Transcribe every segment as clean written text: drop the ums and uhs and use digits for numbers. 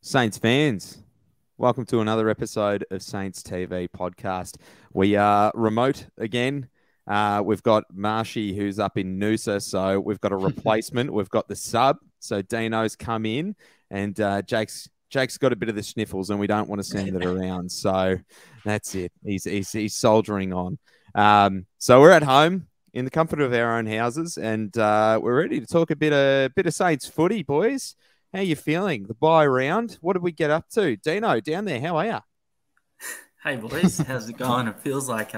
Saints fans, welcome to another episode of Saints TV podcast. We are remote again. We've got Marshy, who's up in Noosa, so we've got a replacement. We've got the sub, so Deano's come in, and Jake's got a bit of the sniffles, and we don't want to send it around. So that's it. He's soldiering on. So we're at home in the comfort of our own houses, and we're ready to talk a bit of Saints footy, boys. How you feeling? The bye round. What did we get up to? Deano, down there, how are you? Hey boys, how's it going? It feels like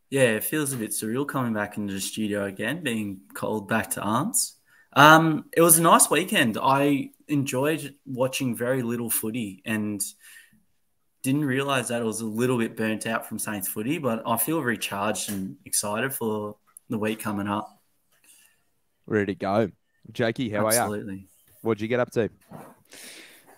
it feels a bit surreal coming back into the studio again, being called back to arms. It was a nice weekend. I enjoyed watching very little footy and didn't realise that I was a little bit burnt out from Saints footy, but I feel recharged and excited for the week coming up. Ready to go. Joycey, how are you? Absolutely. What'd you get up to?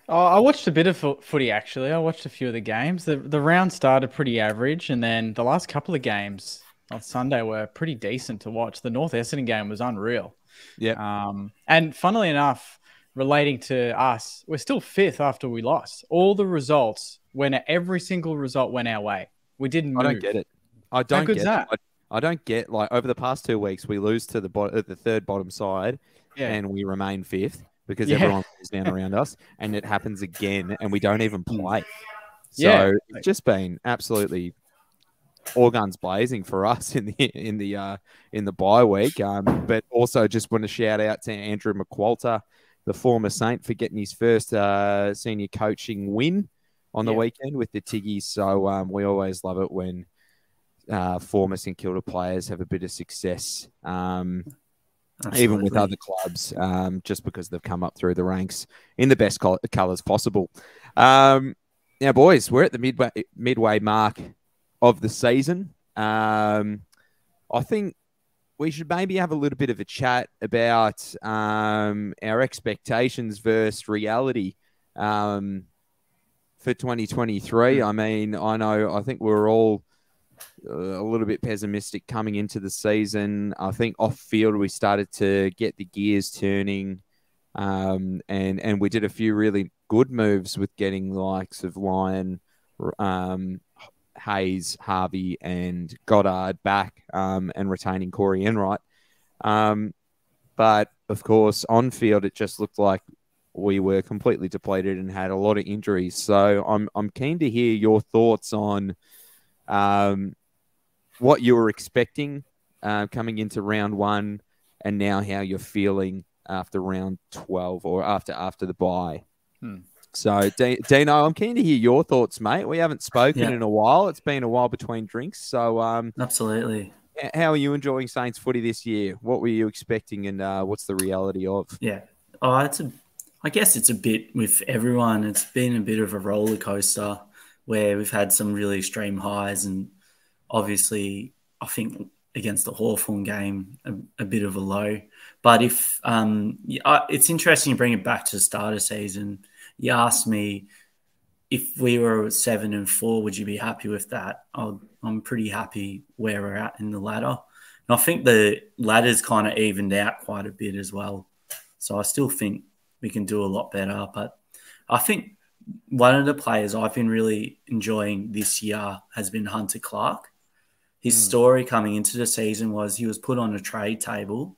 Oh, I watched a bit of footy, actually. I watched a few of the games. The round started pretty average, and then the last couple of games on Sunday were pretty decent to watch. The North Essendon game was unreal. Yeah. And funnily enough, relating to us, we're still fifth after we lost. All the results, every single result went our way. We didn't move. I don't get it. I don't get, like, over the past 2 weeks, we lose to the third bottom side, and we remain fifth because everyone goes down around us, and it happens again, and we don't even play. So it's just been absolutely all guns blazing for us in the bye week. But also just want to shout out to Andrew McQualter, the former Saint, for getting his first senior coaching win on the weekend with the Tiggies. So we always love it when former St Kilda players have a bit of success, even with other clubs, just because they've come up through the ranks in the best colours possible. Now, boys, we're at the midway mark of the season. I think we should maybe have a little bit of a chat about our expectations versus reality for 2023. I mean, I think we're all a little bit pessimistic coming into the season. I think off field we started to get the gears turning, and we did a few really good moves with getting the likes of Lyon, Hayes, Harvey, and Goddard back, and retaining Corey Enright. But of course, on field it just looked like we were completely depleted and had a lot of injuries. So I'm keen to hear your thoughts on what you were expecting coming into round one, and now how you're feeling after round 12 or after the bye. So, Deano, I'm keen to hear your thoughts, mate. We haven't spoken in a while. It's been a while between drinks. So, absolutely. How are you enjoying Saints footy this year? What were you expecting, and what's the reality of? Yeah. I guess it's a bit with everyone. It's been a bit of a roller coaster where we've had some really extreme highs, and obviously, I think against the Hawthorn game, a bit of a low. But if it's interesting you bring it back to the start of season. You asked me if we were 7-4, would you be happy with that? I'm pretty happy where we're at in the ladder. And I think the ladder's kind of evened out quite a bit as well. So I still think we can do a lot better. But I think one of the players I've been really enjoying this year has been Hunter Clark. His story coming into the season was he was put on a trade table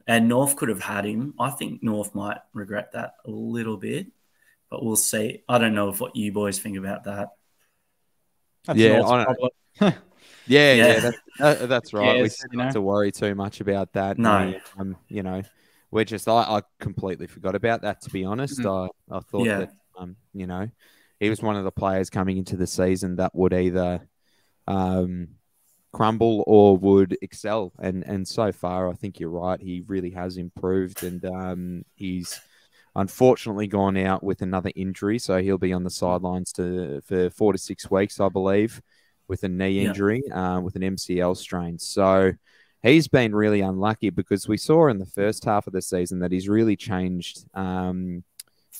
and North could have had him. I think North might regret that a little bit, but we'll see. I don't know what you boys think about that. That's problem. That's right. We don't have to worry too much about that. No. We're just, I completely forgot about that, to be honest. I thought that, he was one of the players coming into the season that would either crumble or would excel. And so far, I think you're right. He really has improved, and he's unfortunately gone out with another injury. So he'll be on the sidelines for 4 to 6 weeks, I believe, with a knee injury, with an MCL strain. So he's been really unlucky because we saw in the first half of the season that he's really changed the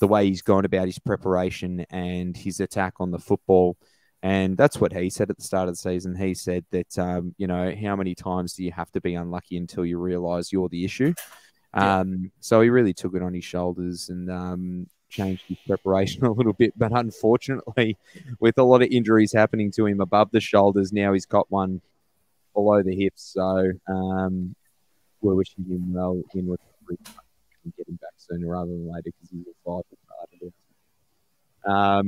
way he's gone about his preparation and his attack on the football. And that's what he said at the start of the season. He said that, how many times do you have to be unlucky until you realise you're the issue? So he really took it on his shoulders and changed his preparation a little bit. But unfortunately, with a lot of injuries happening to him above the shoulders, now he's got one below the hips. So we're wishing him well in recovery and get him back sooner rather than later because he's a vital part of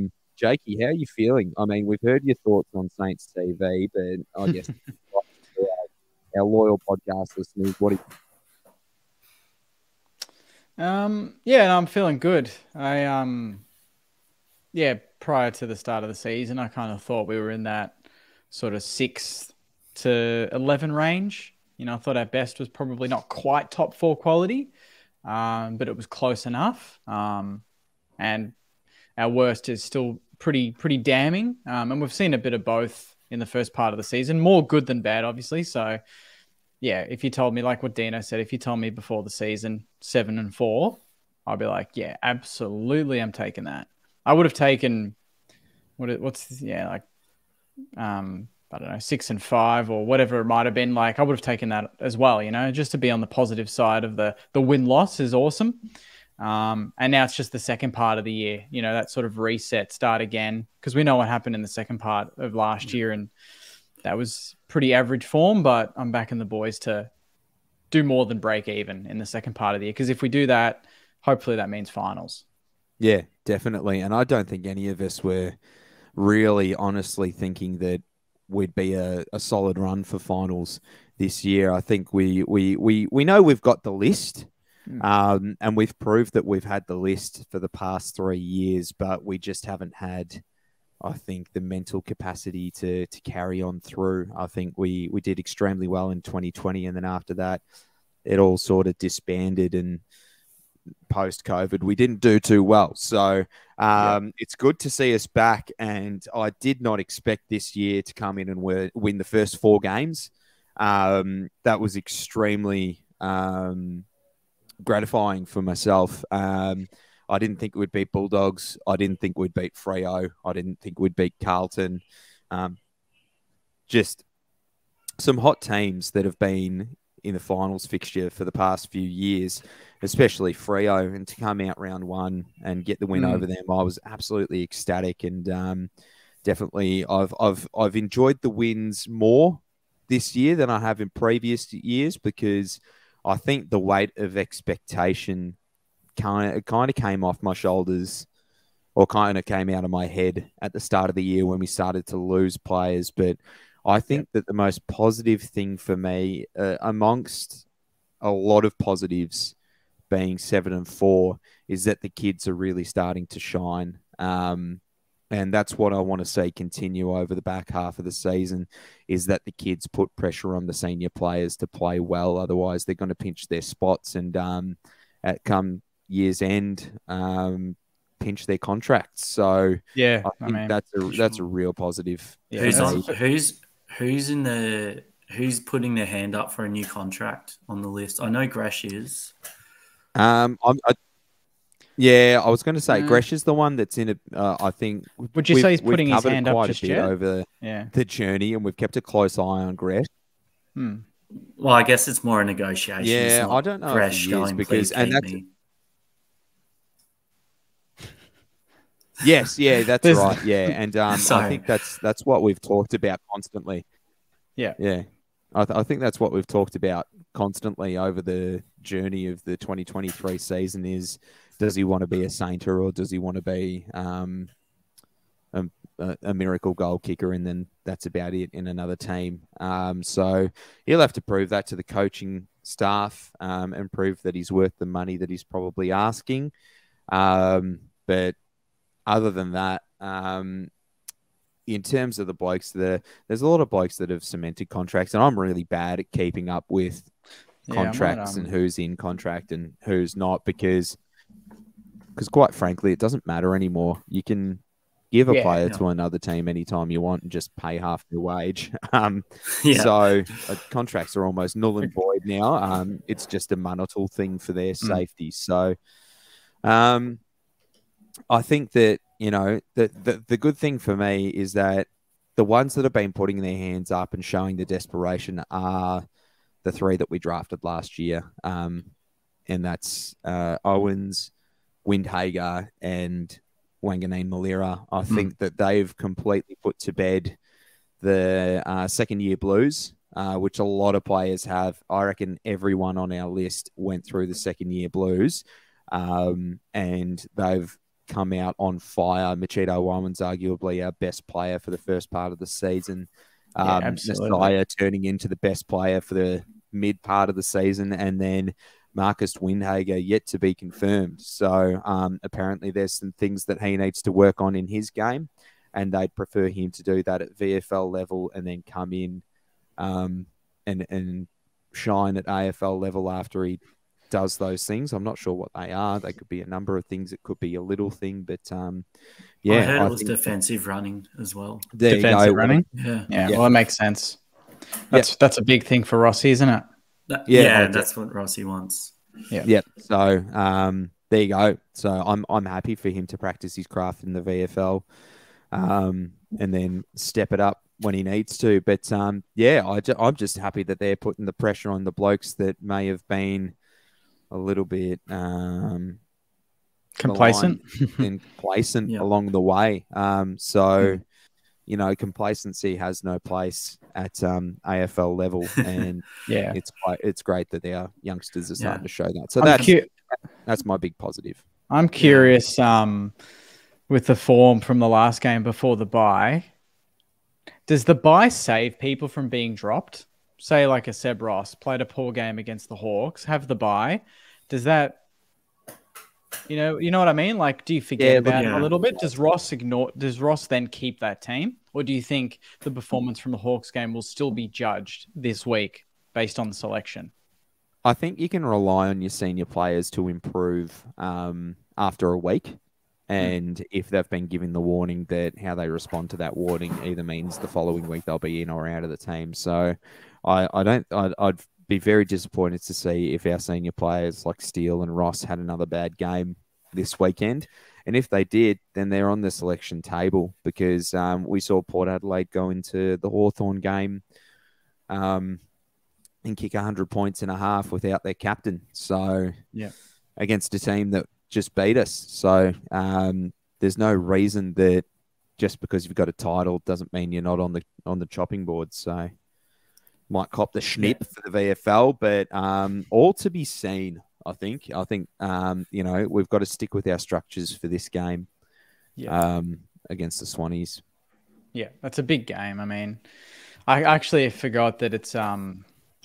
it. Jakey, how are you feeling? I mean, we've heard your thoughts on Saints TV, but I guess our loyal podcast listeners, what do you Yeah, no, I'm feeling good. Prior to the start of the season, I kind of thought we were in that sort of 6 to 11 range. You know, I thought our best was probably not quite top 4 quality, but it was close enough. And our worst is still pretty damning. And we've seen a bit of both in the first part of the season, more good than bad, obviously. So, yeah, if you told me, like what Deano said, if you told me before the season 7 and 4, I'd be like, yeah, absolutely, I'm taking that. I would have taken I don't know, 6 and 5 or whatever it might have been. Like, I would have taken that as well, you know, just to be on the positive side of the win-loss is awesome. And now it's just the second part of the year, you know, that sort of reset, start again, because we know what happened in the second part of last year, and that was pretty average form, but I'm backing the boys to do more than break even in the second part of the year, because if we do that, hopefully that means finals. Yeah, definitely. And I don't think any of us were really honestly thinking that we'd be a solid run for finals this year. I think we know we've got the list, and we've proved that we've had the list for the past 3 years, but we just haven't had, I think, the mental capacity to carry on through. I think we did extremely well in 2020, and then after that, it all sort of disbanded, and post-COVID, we didn't do too well. So it's good to see us back, and I did not expect this year to come in and win the first 4 games. That was extremely gratifying for myself. I didn't think we'd beat Bulldogs. I didn't think we'd beat Freo. I didn't think we'd beat Carlton. Just some hot teams that have been in the finals fixture for the past few years, especially Freo, and to come out round 1 and get the win over them, I was absolutely ecstatic. And definitely, I've enjoyed the wins more this year than I have in previous years, because I think the weight of expectation kind of came off my shoulders, or kind of came out of my head at the start of the year when we started to lose players. But I think that the most positive thing for me, amongst a lot of positives being 7 and 4, is that the kids are really starting to shine. And that's what I want to see continue over the back half of the season, is that the kids put pressure on the senior players to play well. Otherwise, they're going to pinch their spots, and at come year's end, pinch their contracts. So yeah, I think that's a real positive. Yeah. Who's putting their hand up for a new contract on the list? I know Gresh is. I was going to say Gresh is the one that's in it. I think. Would you say he's putting his hand up just yet? Over the journey, and we've kept a close eye on Gresh. Well, I guess it's more a negotiation. Yeah, I don't know Gresh if he is, because me. Yes, yeah, that's right. Yeah, and I think that's what we've talked about constantly. Yeah. I think that's what we've talked about constantly over the journey of the 2023 season is, does he want to be a Sainter, or does he want to be a miracle goal kicker, and then that's about it in another team. So he'll have to prove that to the coaching staff, and prove that he's worth the money that he's probably asking. But other than that, in terms of the blokes, there's a lot of blokes that have cemented contracts, and I'm really bad at keeping up with contracts and who's in contract and who's not, because quite frankly, it doesn't matter anymore. You can give a player to another team anytime you want and just pay half their wage. So contracts are almost null and void now. It's just a monetary thing for their safety. So I think that, you know, the good thing for me is that the ones that have been putting their hands up and showing the desperation are the 3 that we drafted last year. And that's Owens, Windhager and Wanganeen Malira. I think that they've completely put to bed the second-year blues, which a lot of players have. I reckon everyone on our list went through the second-year blues, and they've come out on fire. Machito Wyman's arguably our best player for the first part of the season. Messiah turning into the best player for the mid part of the season, and then Marcus Windhager yet to be confirmed. So apparently there's some things that he needs to work on in his game, and they'd prefer him to do that at VFL level and then come in and shine at AFL level after he does those things. I'm not sure what they are. They could be a number of things. It could be a little thing, but yeah. I heard it was defensive running as well. Defensive running? Yeah. Well, that makes sense. That's a big thing for Rossi, isn't it? That's what Rossi wants. Yeah. So there you go. So I'm happy for him to practice his craft in the VFL, and then step it up when he needs to. But I'm just happy that they're putting the pressure on the blokes that may have been a little bit complacent along the way. So complacency has no place at AFL level, and it's great that our youngsters are starting to show that. So that's my big positive. I'm curious with the form from the last game before the bye. Does the bye save people from being dropped? Say like a Seb Ross played a poor game against the Hawks, have the bye. Does that, you know what I mean? Like, do you forget about it a little bit? Does Ross then keep that team? Or do you think the performance from the Hawks game will still be judged this week based on the selection? I think you can rely on your senior players to improve after a week. And if they've been given the warning, that how they respond to that warning either means the following week they'll be in or out of the team. So I'd be very disappointed to see if our senior players like Steele and Ross had another bad game this weekend. And if they did, then they're on the selection table, because we saw Port Adelaide go into the Hawthorn game and kick 100 points and a half without their captain. So against a team that just beat us. So there's no reason that just because you've got a title doesn't mean you're not on the chopping board. So might cop the schnipp for the VFL, but all to be seen. I think we've got to stick with our structures for this game against the Swannies. Yeah, that's a big game. I mean, I actually forgot that it's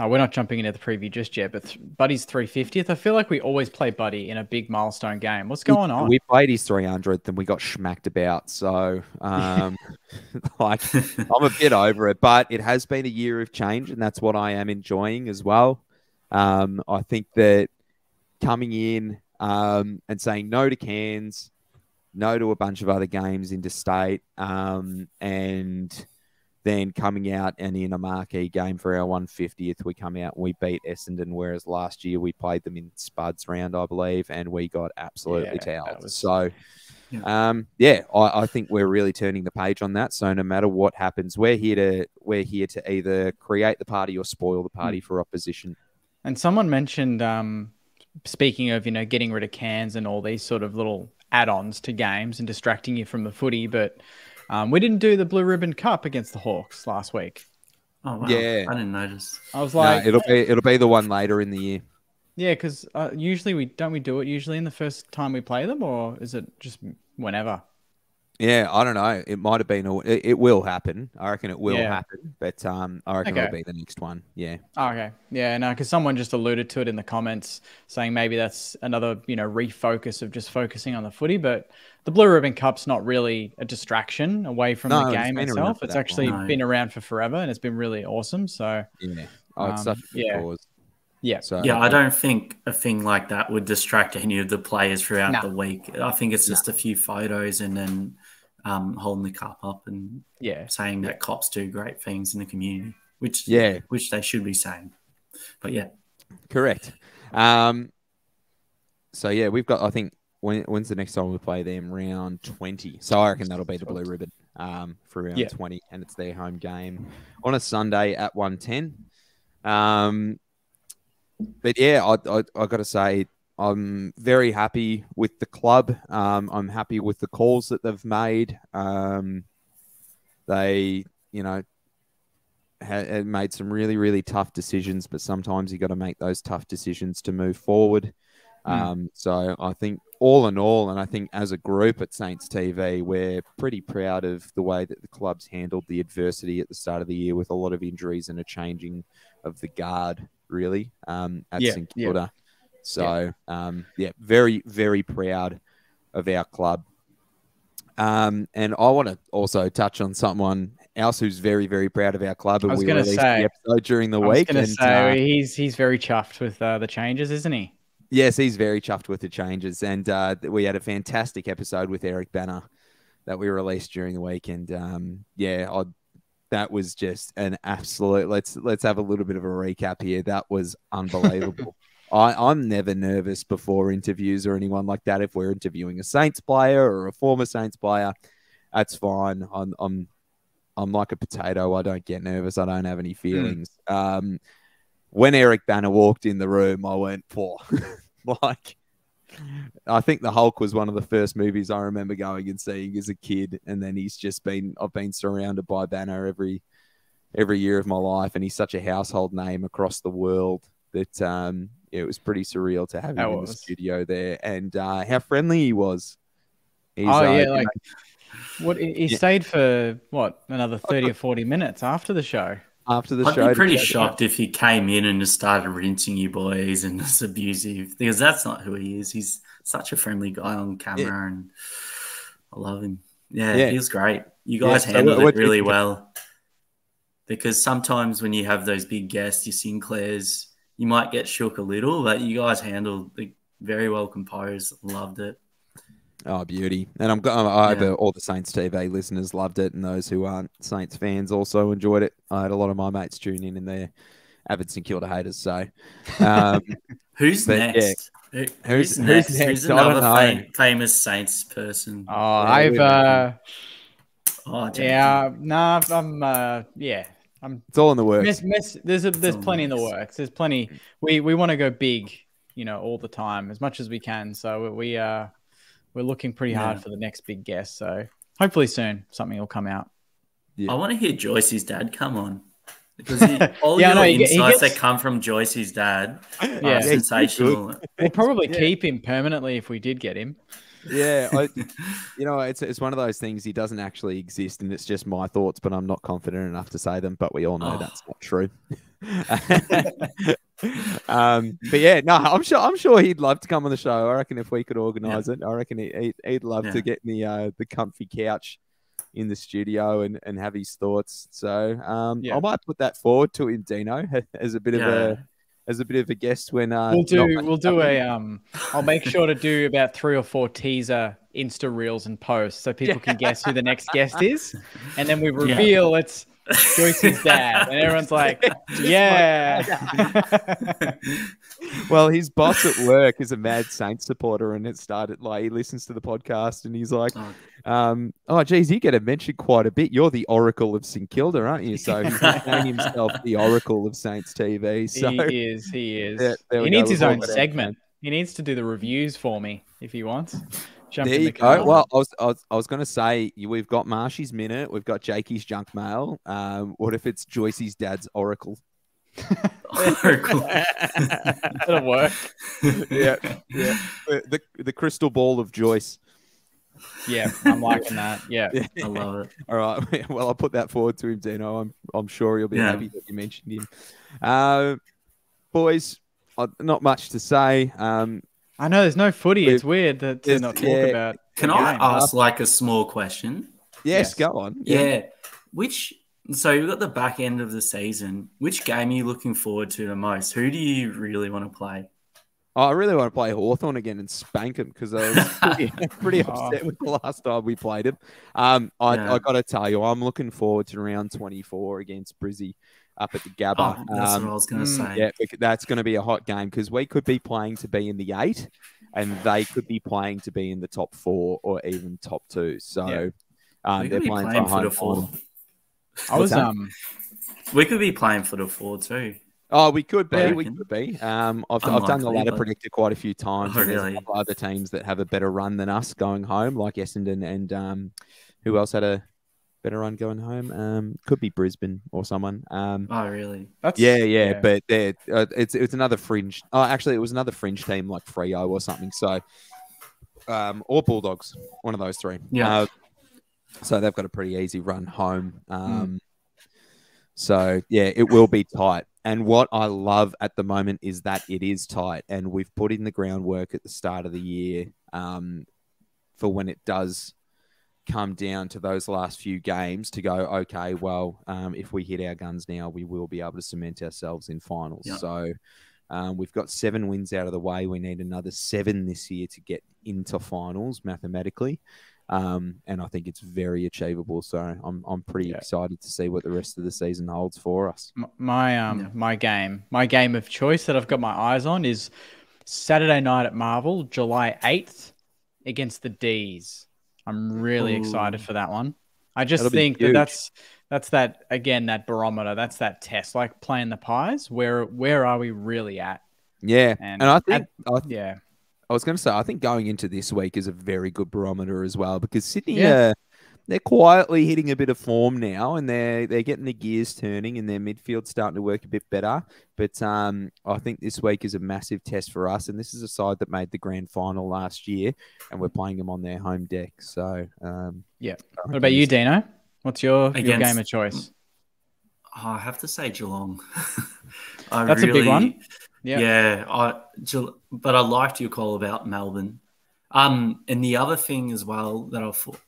we're not jumping into the preview just yet, but Buddy's 350th. I feel like we always play Buddy in a big milestone game. What's going on? We played his 300th and we got schmacked about. So, I'm a bit over it, but it has been a year of change, and that's what I am enjoying as well. I think that coming in and saying no to Cairns, no to a bunch of other games interstate, and then coming out and in a marquee game for our 150th, we come out and we beat Essendon, whereas last year we played them in Spuds round, I believe, and we got absolutely towed. So, I think we're really turning the page on that. So no matter what happens, we're here to either create the party or spoil the party for opposition. And someone mentioned, speaking of, getting rid of Cairns and all these sort of little add-ons to games and distracting you from the footy, but we didn't do the Blue Ribbon Cup against the Hawks last week. Oh wow! Yeah, I didn't notice. I was like, no, it'll be the one later in the year. Yeah, because usually we do it usually in the first time we play them, or is it just whenever? Yeah, I don't know. It might have been. It will happen. I reckon it will happen, but I reckon it'll be the next one. Yeah. Oh, okay. Yeah. No, because someone just alluded to it in the comments, saying maybe that's another refocus of just focusing on the footy. But the Blue Ribbon Cup's not really a distraction away from the game itself. It's actually been around for forever, and it's been really awesome. So yeah. It's such a good cause. Yeah. So, I don't think a thing like that would distract any of the players throughout the week. I think it's just a few photos and then holding the cup up and saying that cops do great things in the community, which they should be saying. But correct. So we've got, I think, when's the next time we play them? Round 20. So I reckon that'll be the Blue Ribbon for round 20, and it's their home game on a Sunday at 1:10. But I got to say, I'm very happy with the club. I'm happy with the calls that they've made. They, had made some really, really tough decisions, but sometimes you got to make those tough decisions to move forward. So I think all in all, and I think as a group at Saints TV, we're pretty proud of the way that the club's handled the adversity at the start of the year with a lot of injuries and a changing of the guard, really, at St Kilda. So, very, very proud of our club. And I want to also touch on someone else who's very, very proud of our club. And we released the episode during the week. I was going to say, he's very chuffed with the changes, isn't he? Yes, he's very chuffed with the changes. And we had a fantastic episode with Eric Banner that we released during the week. And that was just an absolute, let's have a little bit of a recap here. That was unbelievable. I'm never nervous before interviews or anyone like that. If we're interviewing a Saints player or a former Saints player, that's fine. I'm like a potato. I don't get nervous. I don't have any feelings. When Eric Banner walked in the room, I went, "Poor." Like, I think The Hulk was one of the first movies I remember going and seeing as a kid, and then I've been surrounded by Banner every year of my life, and he's such a household name across the world that it was pretty surreal to have him in the studio there, and how friendly he was. He stayed for another 30 or 40 minutes after the show. I'd be pretty shocked if he came in and just started rinsing you boys and was abusive, because that's not who he is. He's such a friendly guy on camera, and I love him. Yeah, he was great. You guys handled it really well, because sometimes when you have those big guests, your Sinclairs, you might get shook a little, but you guys handled it very well composed. Loved it. Oh, beauty. And I hope all the Saints TV listeners loved it, and those who aren't Saints fans also enjoyed it. I had a lot of my mates tune in, and they're avid St Kilda haters. So, who's next? Yeah. Who's next? Who's another famous Saints person? I'm it's all in the works. There's plenty in the works. There's plenty. We want to go big, all the time as much as we can. So we're looking pretty hard for the next big guest. So hopefully soon something will come out. Yeah. I want to hear Joycey's dad come on, because insights that come from Joycey's dad are sensational. We'll probably keep him permanently if we did get him. Yeah, it's one of those things. He doesn't actually exist, and it's just my thoughts, but I'm not confident enough to say them. But we all know that's not true. But yeah, no, I'm sure he'd love to come on the show. I reckon if we could organise it, I reckon he'd love to get in the comfy couch in the studio and have his thoughts. So I might put that forward to him, Deano, as a bit of a guest when I'll make sure to do about 3 or 4 teaser Insta reels and posts so people can guess who the next guest is, and then we reveal it's Joycey's dad, and everyone's like, yeah. Well, his boss at work is a mad Saints supporter, and it started he listens to the podcast, and he's like, geez, you get mentioned quite a bit. You're the Oracle of St Kilda, aren't you? So he's named himself the Oracle of Saints TV. So he is. He needs his own segment. He needs to do the reviews for me if he wants. There you go. Well, I was going to say, we've got Marshy's Minute, we've got Jakey's Junk Mail. What if it's Joycey's dad's Oracle? Oracle. That'll work. Yeah. The crystal ball of Joyce. Yeah, I'm liking that. Yeah, I love it. All right. Well, I'll put that forward to him, Deano. I'm sure he'll be happy that you mentioned him. Boys, not much to say. I know there's no footy. It's weird to not talk about. Can I ask a small question? Yes, go on. Yeah. So you've got the back end of the season. Which game are you looking forward to the most? Who do you really want to play? I really want to play Hawthorn again and spank him, because I was pretty upset with the last time we played him. I got to tell you, I'm looking forward to round 24 against Brizzy up at the Gabba. That's what I was going to say. Yeah, that's going to be a hot game, because we could be playing to be in the 8, and they could be playing to be in the top 4 or even top 2. So they're playing for home. We could be playing for the 4 too. Oh, we could be. I We reckon. could be. I've done the Unlikely, ladder but- predictor quite a few times, Oh, and there's a really? couple other teams that have a better run than us going home, like Essendon and who else had a better run going home? Could be Brisbane or someone. Oh, really? Yeah. But it's another fringe. Oh, actually, it was another fringe team like Freo or something. So, or Bulldogs, one of those three. Yeah. So they've got a pretty easy run home. So yeah, it will be tight. And what I love at the moment is that it is tight, and we've put in the groundwork at the start of the year for when it does come down to those last few games to go, okay, well, if we hit our guns now, we will be able to cement ourselves in finals. Yeah. So we've got 7 wins out of the way. We need another 7 this year to get into finals mathematically. And I think it's very achievable. So I'm pretty excited to see what the rest of the season holds for us. My game of choice that I've got my eyes on is Saturday night at Marvel, July 8th against the D's. I'm really excited for that one. I just think that's that again, that barometer, that's that test, like playing the Pies. Where are we really at? Yeah, and I think I was going to say, I think going into this week is a very good barometer as well, because Sydney, they're quietly hitting a bit of form now, and they're getting the gears turning, and their midfield's starting to work a bit better. But I think this week is a massive test for us, and this is a side that made the grand final last year, and we're playing them on their home deck. So, What about you, Deano? What's your game of choice? Oh, I have to say Geelong. That's a big one. Yeah, but I liked your call about Melbourne. And the other thing as well that I thought,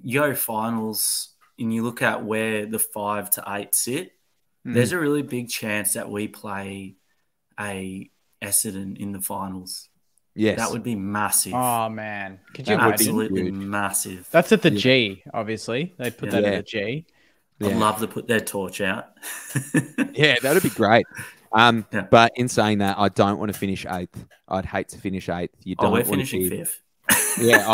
you go finals and you look at where the 5 to 8 sit, there's a really big chance that we play a Essendon in the finals. Yes. That would be massive. Oh, man. Could you absolutely massive. That's at the G, obviously. They'd put that at the G. I'd love to put their torch out. Yeah, that'd be great. But in saying that, I don't want to finish 8th. I'd hate to finish 8th. We're finishing 5th. Yeah,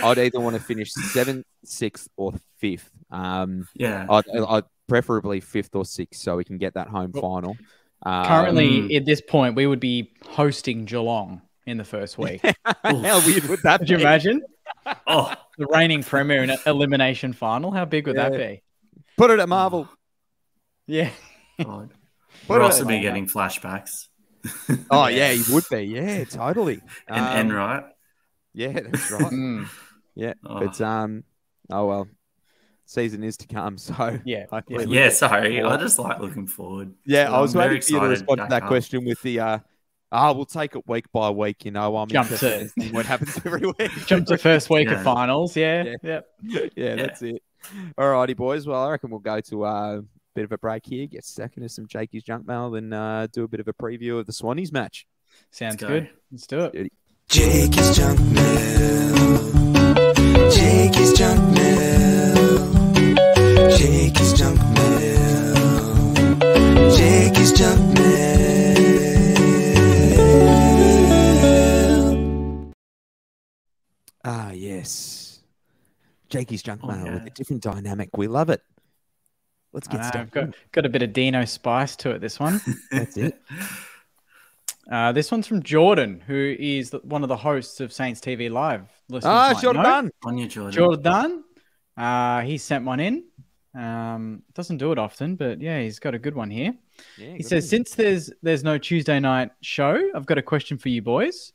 I'd either want to finish 7th, 6th, or 5th. I'd preferably 5th or 6th, so we can get that home final. Currently, at this point, we would be hosting Geelong in the first week. How weird would that be? Could you imagine? The reigning premier in an elimination final. How big would that be? Put it at Marvel. Yeah. We'd also be getting flashbacks. Oh, yeah, he would be. Yeah, totally. And right. Yeah, that's right. Yeah, but oh well, season is to come. So sorry, I just like looking forward. Yeah, I was waiting for you to respond to that question with the we'll take it week by week. You know, I'm interested in seeing what happens every week. Jump to first week of finals. Yeah, that's it. All righty, boys. Well, I reckon we'll go to a bit of a break here, get stuck into some Jakey's junk mail, and do a bit of a preview of the Swannies match. Sounds good. Let's do it. Jakey's junk mail. Jakey's junk mail. Jakey's junk mail. Jakey's junk mail. Ah, yes. Jakey's junk mail with a different dynamic. We love it. Let's get started. Got a bit of Deano spice to it, this one. That's it. This one's from Jordan, who is one of the hosts of Saints TV Live. Jordan. On you, Jordan. Jordan. He sent one in. Doesn't do it often, but yeah, he's got a good one here. Yeah, he says, since there's no Tuesday night show, I've got a question for you boys.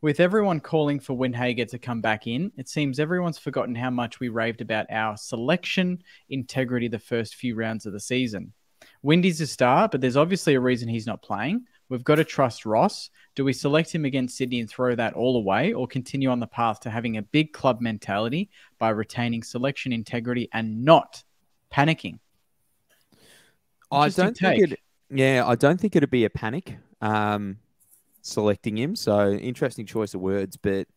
With everyone calling for Windhager to come back in, it seems everyone's forgotten how much we raved about our selection integrity the first few rounds of the season. Windy's a star, but there's obviously a reason he's not playing. We've got to trust Ross. Do we select him against Sydney and throw that all away, or continue on the path to having a big club mentality by retaining selection integrity and not panicking? I don't think it'd be a panic selecting him. So interesting choice of words, but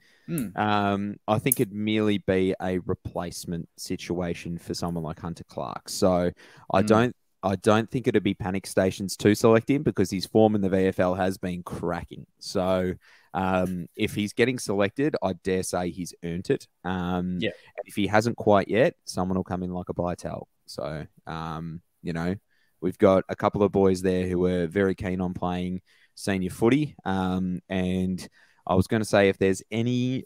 I think it'd merely be a replacement situation for someone like Hunter Clark. So I don't think it'd be panic stations to select him, because his form in the VFL has been cracking. So if he's getting selected, I dare say he's earned it. And if he hasn't quite yet, someone will come in like a Bytel. So, We've got a couple of boys there who are very keen on playing senior footy. And I was going to say, if there's any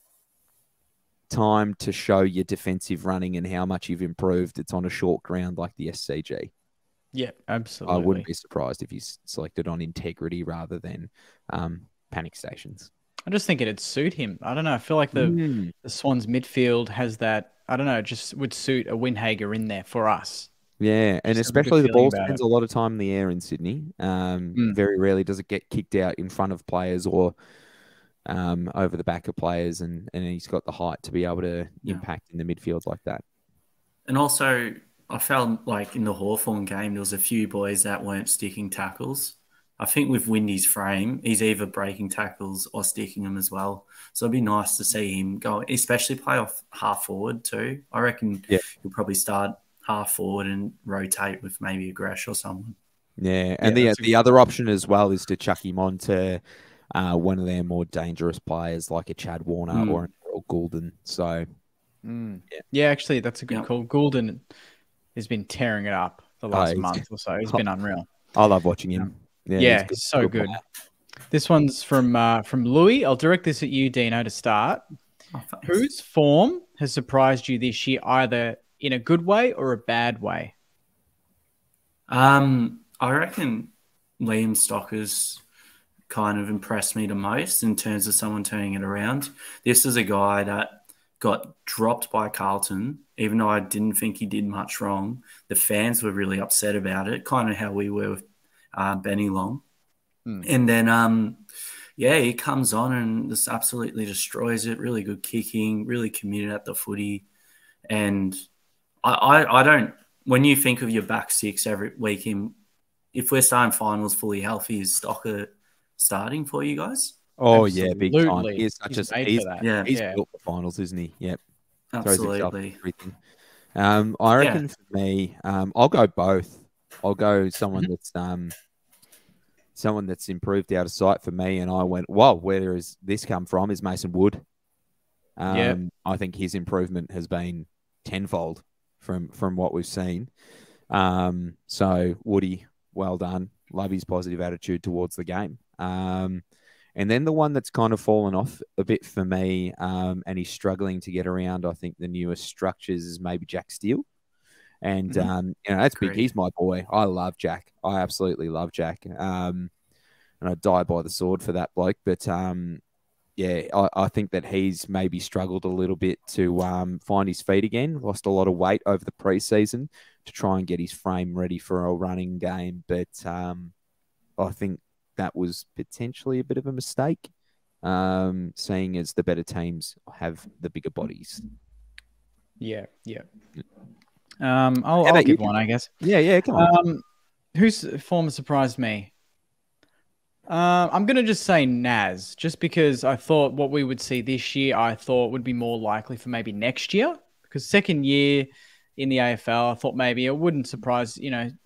time to show your defensive running and how much you've improved, it's on a short ground like the SCG. Yeah, absolutely. I wouldn't be surprised if he's selected on integrity rather than panic stations. I just think it'd suit him. I don't know. I feel like the Swans midfield has that, I don't know, just would suit a Windhager in there for us. Yeah, and especially the ball spends a lot of time in the air in Sydney. Very rarely does it get kicked out in front of players or over the back of players, and he's got the height to be able to impact in the midfield like that. And also, I felt like in the Hawthorn game, there was a few boys that weren't sticking tackles. I think with Windy's frame, he's either breaking tackles or sticking them as well. So it'd be nice to see him go, especially play off half forward too. I reckon he'll probably start half forward and rotate with maybe a Gresh or someone. Yeah, and the other option as well is to chuck him on to one of their more dangerous players like a Chad Warner or an Earl Goulden. So, yeah, actually, that's a good call. Goulden has been tearing it up the last month or so. He's been unreal. I love watching him. Yeah, he's so good. This one's from Louis. I'll direct this at you, Deano, to start. Whose form has surprised you this year, either in a good way or a bad way? I reckon Liam Stocker's kind of impressed me the most in terms of someone turning it around. This is a guy that got dropped by Carlton, even though I didn't think he did much wrong. The fans were really upset about it, kind of how we were with Benny Long. And then, he comes on and just absolutely destroys it. Really good kicking, really committed at the footy. And I don't, when you think of your back six every week, if we're starting finals fully healthy, is Stocker starting for you guys? Oh, yeah, big time. He's built for finals, isn't he? Yep. Absolutely. I reckon for me, I'll go both. I'll go someone that's improved out of sight for me, and I went, "Whoa, where does this come from?" Is Mason Wood. I think his improvement has been tenfold from what we've seen. So Woody, well done. Love his positive attitude towards the game. And then the one that's kind of fallen off a bit for me, and he's struggling to get around, I think, the newest structures is maybe Jack Steele. And, that's big. He's my boy. I love Jack. I absolutely love Jack. And I die by the sword for that bloke. But, I think that he's maybe struggled a little bit to find his feet again. Lost a lot of weight over the preseason to try and get his frame ready for a running game. But I think that was potentially a bit of a mistake, seeing as the better teams have the bigger bodies. Yeah. I'll give one, I guess. Yeah, come on. Whose form surprised me? I'm going to just say Naz, just because I thought what we would see this year, I thought would be more likely for maybe next year, because second year in the AFL, I thought maybe it wouldn't surprise,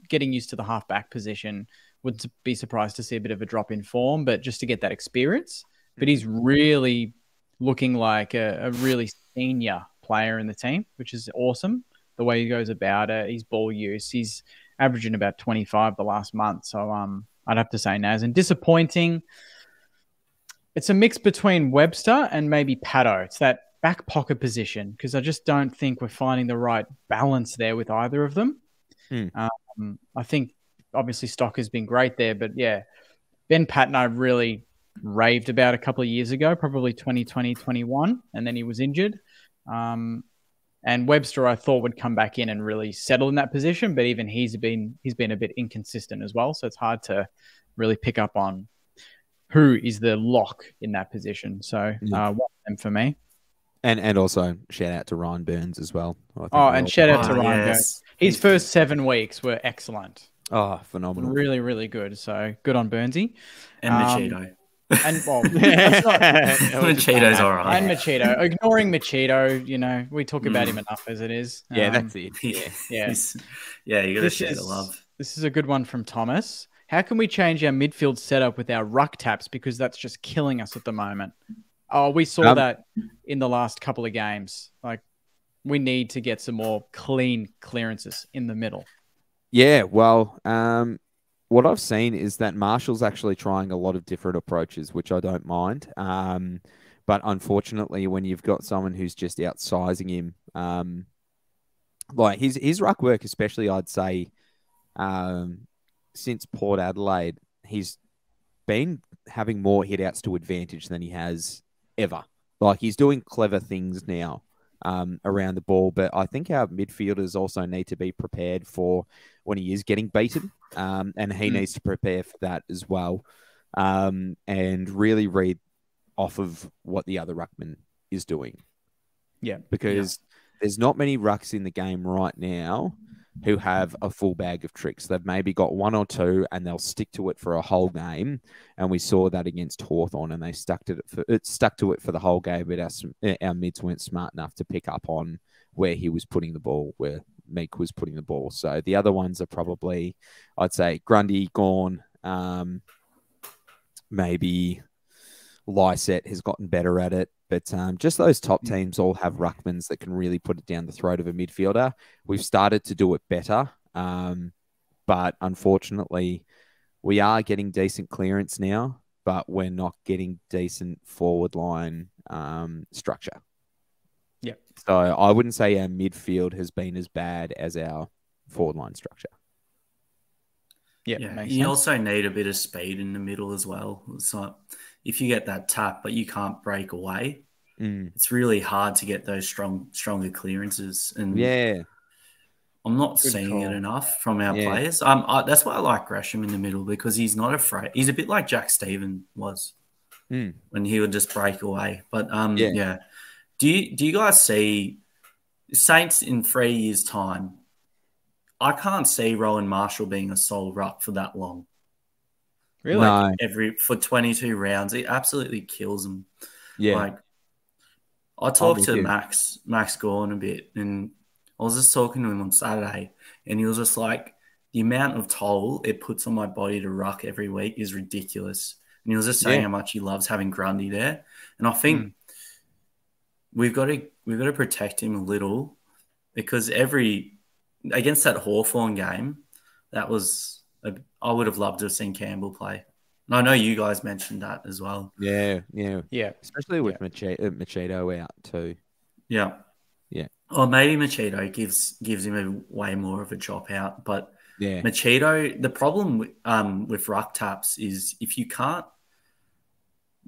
getting used to the halfback position, wouldn't be surprised to see a bit of a drop in form, but just to get that experience. But he's really looking like a really senior player in the team, which is awesome. The way he goes about it, his ball use, he's averaging about 25 the last month. So I'd have to say Naz. And disappointing, it's a mix between Webster and maybe Paddo. It's that back pocket position, because I just don't think we're finding the right balance there with either of them. I think obviously Stocker's been great there, but Ben Patton I really raved about a couple of years ago, probably 2020, 21, and then he was injured. And Webster, I thought, would come back in and really settle in that position, but even he's been a bit inconsistent as well. So it's hard to really pick up on who is the lock in that position. So one of them for me. And also shout out to Ryan Burns as well. Shout out to Ryan Burns. His first 7 weeks were excellent. Oh, phenomenal! Really, really good. So good on Burnsy and Machito. And Macheeto's all right. And Machito. Ignoring Machito, we talk about him enough as it is. Yeah, that's it. You got to share the love. This is a good one from Thomas. How can we change our midfield setup with our ruck taps? Because that's just killing us at the moment. Oh, we saw that in the last couple of games. Like, we need to get some more clean clearances in the middle. Yeah, well, what I've seen is that Marshall's actually trying a lot of different approaches, which I don't mind. But unfortunately, when you've got someone who's just outsizing him, like his ruck work, especially, I'd say, since Port Adelaide, he's been having more hitouts to advantage than he has ever. Like he's doing clever things now around the ball, but I think our midfielders also need to be prepared for when he is getting beaten, and he needs to prepare for that as well, and really read off of what the other ruckman is doing. Yeah, because there's not many rucks in the game right now who have a full bag of tricks. They've maybe got one or two, and they'll stick to it for a whole game. And we saw that against Hawthorn, and they stuck to it for the whole game. But our mids weren't smart enough to pick up on where he was putting the ball, where Meek was putting the ball. So the other ones are probably, I'd say, Grundy, Gawn, maybe Lysette has gotten better at it. But just those top teams all have ruckmans that can really put it down the throat of a midfielder. We've started to do it better. But unfortunately, we are getting decent clearance now, but we're not getting decent forward line structure. Yeah. So I wouldn't say our midfield has been as bad as our forward line structure. Yeah. You also need a bit of speed in the middle as well. It's like if you get that tap, but you can't break away, it's really hard to get those stronger clearances. And I'm not seeing it enough from our players. That's why I like Gresham in the middle, because he's not afraid. He's a bit like Jack Stephen was when he would just break away. But do you guys see Saints in 3 years' time? I can't see Rowan Marshall being a sole ruck for that long. Really? Like for 22 rounds, it absolutely kills him. Yeah. Like I talked to Max Gawn a bit, and I was just talking to him on Saturday, and he was just like, the amount of toll it puts on my body to ruck every week is ridiculous. And he was just saying how much he loves having Grundy there. And I think we've got to protect him a little, because against that Hawthorn game, I would have loved to have seen Campbell play. And I know you guys mentioned that as well. Yeah. Especially with Machado out too. Yeah. Or maybe Machado gives him a way more of a drop out. But Machado, the problem with ruck taps is if you can't,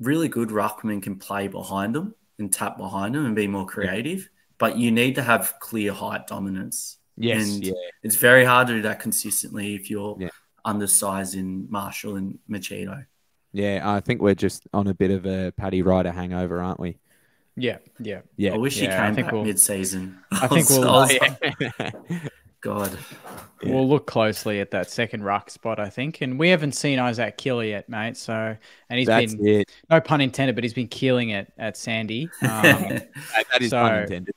really good ruckmen can play behind them and tap behind them and be more creative, but you need to have clear height dominance. Yes, and it's very hard to do that consistently if you're undersized in Marshall and Machado. Yeah, I think we're just on a bit of a Paddy Ryder hangover, aren't we? Yeah. I wish he came back mid-season. I think God. We'll look closely at that second ruck spot, I think. And we haven't seen Isaac Killer yet, mate. So, and he's been, no pun intended, but he's been killing it at Sandy. That is pun intended.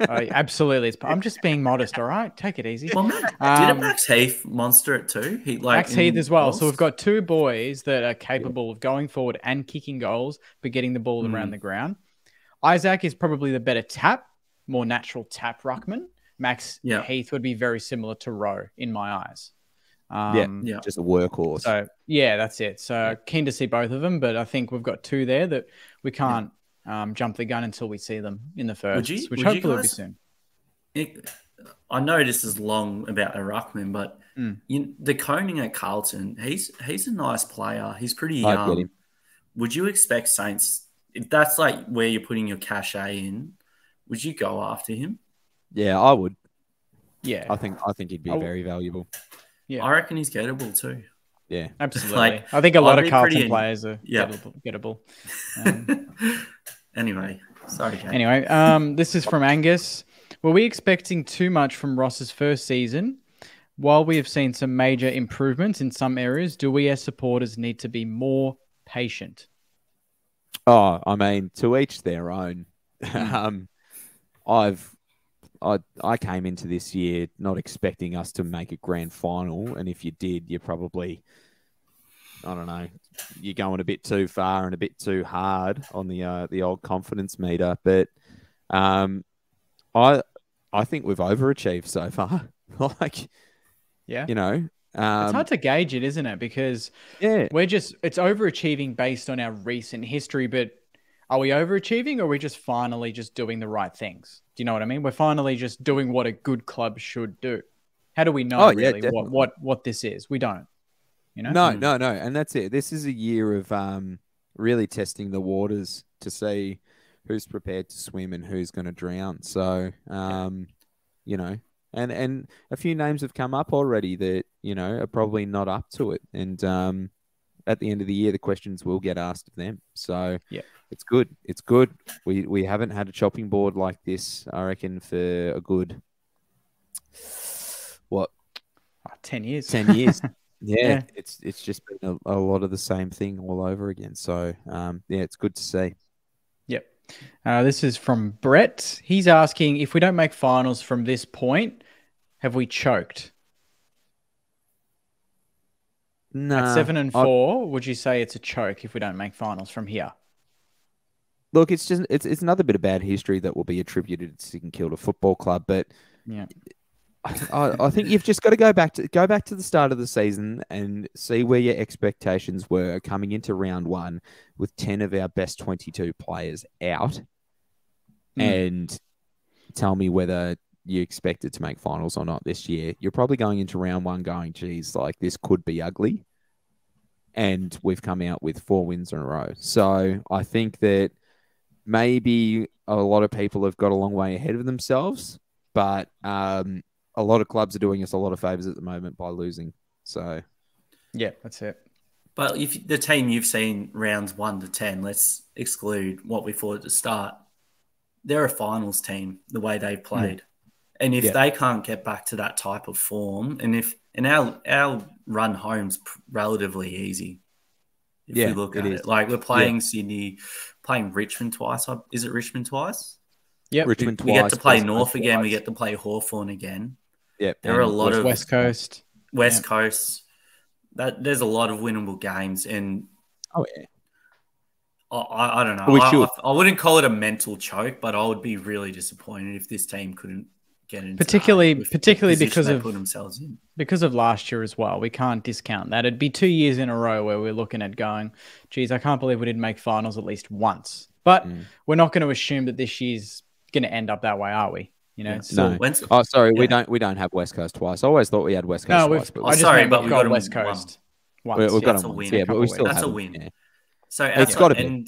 Absolutely. I'm just being modest, all right? Take it easy. Well, didn't Max Heath monster it too? Max Heath as well. Goals? So we've got two boys that are capable of going forward and kicking goals, but getting the ball around the ground. Isaac is probably the better more natural tap ruckman. Max Heath would be very similar to Rowe in my eyes. Just a workhorse. So, that's it. So keen to see both of them, but I think we've got two there that we can't jump the gun until we see them in the first, which hopefully will be soon. I know this is long about a ruckman, but the Koning at Carlton, he's a nice player. He's pretty young. Would you expect Saints, if that's like where you're putting your cachet in, would you go after him? Yeah, I would. Yeah, I think he'd be very valuable. Yeah, I reckon he's gettable too. Yeah, absolutely. I think a lot of Carlton players are gettable. Anyway, sorry, Kate. Anyway, this is from Angus. Were we expecting too much from Ross's first season? While we have seen some major improvements in some areas, do we as supporters need to be more patient? Oh, I mean, to each their own. I came into this year not expecting us to make a grand final, and if you did, you're probably, I don't know, you're going a bit too far and a bit too hard on the old confidence meter. But I think we've overachieved so far. Like Yeah. You know, it's hard to gauge it, isn't it? Because it's overachieving based on our recent history, but are we overachieving or are we just finally just doing the right things? Do you know what I mean? We're finally just doing what a good club should do. How do we know really what this is? We don't, you know? No. And that's it. This is a year of really testing the waters to see who's prepared to swim and who's going to drown. So, you know, and a few names have come up already that, you know, are probably not up to it. And at the end of the year, the questions will get asked of them. So it's good. It's good. We haven't had a chopping board like this, I reckon, for a good, 10 years. 10 years. Yeah. It's just been a lot of the same thing all over again. So, it's good to see. Yep. This is from Brett. He's asking, if we don't make finals from this point, have we choked? No. At 7 and 4, would you say it's a choke if we don't make finals from here? Look, it's another bit of bad history that will be attributed to St Kilda Football Club, but I think you've just got to go back to the start of the season and see where your expectations were coming into round 1 with 10 of our best 22 players out, and tell me whether you expected to make finals or not this year. You're probably going into round 1 going, geez, like this could be ugly. And we've come out with 4 wins in a row. So I think that maybe a lot of people have got a long way ahead of themselves, but a lot of clubs are doing us a lot of favors at the moment by losing. So, yeah, that's it. But if the team you've seen rounds 1 to 10, let's exclude what we thought at the start, they're a finals team, the way they've played. And if they can't get back to that type of form, and our run home's relatively easy, if you look at it. Like we're playing Sydney, playing Richmond twice. Is it Richmond twice? Yeah, Richmond twice. We get to play North again. We get to play Hawthorn again. Yeah, there are a lot of West Coast. There's a lot of winnable games, and I don't know. I wouldn't call it a mental choke, but I would be really disappointed if this team couldn't get into particularly because they put themselves in. Because of last year as well. We can't discount that. It'd be 2 years in a row where we're looking at going, geez, I can't believe we didn't make finals at least once. But we're not going to assume that this year's going to end up that way, are we? You know, we don't have West Coast twice. I always thought we had West Coast twice. But we've got West Coast once. We've got them once. Yeah, but we still that's have a win. Yeah. So it's got to be.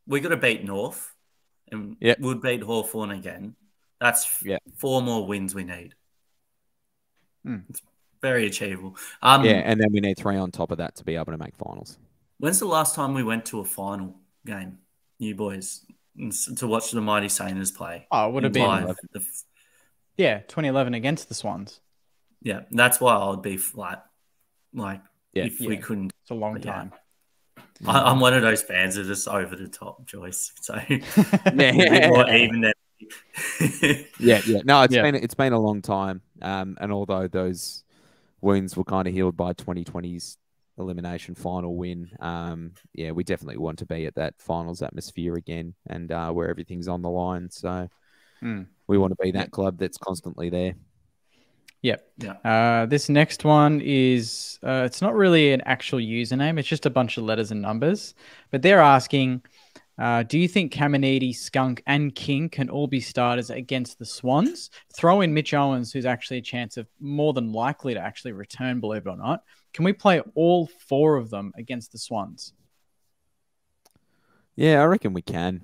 We got to beat North, and we'll beat Hawthorn again. That's 4 more wins we need. It's very achievable. And then we need 3 on top of that to be able to make finals. When's the last time we went to a final game, you boys, to watch the Mighty Saints play? Oh, it would have been 2011 against the Swans. Yeah, that's why I would be flat. If we couldn't. It's a long time. I'm one of those fans that are just over the top, Joyce. So a bit more even than No, it's been a long time. And although those wounds were kind of healed by 2020's elimination final win, we definitely want to be at that finals atmosphere again, and where everything's on the line. So we want to be that club that's constantly there. Yep. Yeah. This next one is it's not really an actual username. It's just a bunch of letters and numbers. But they're asking, do you think Caminiti, Skunk, and King can all be starters against the Swans? Throw in Mitch Owens, who's actually a chance of more than likely to actually return, believe it or not. Can we play all 4 of them against the Swans? Yeah, I reckon we can.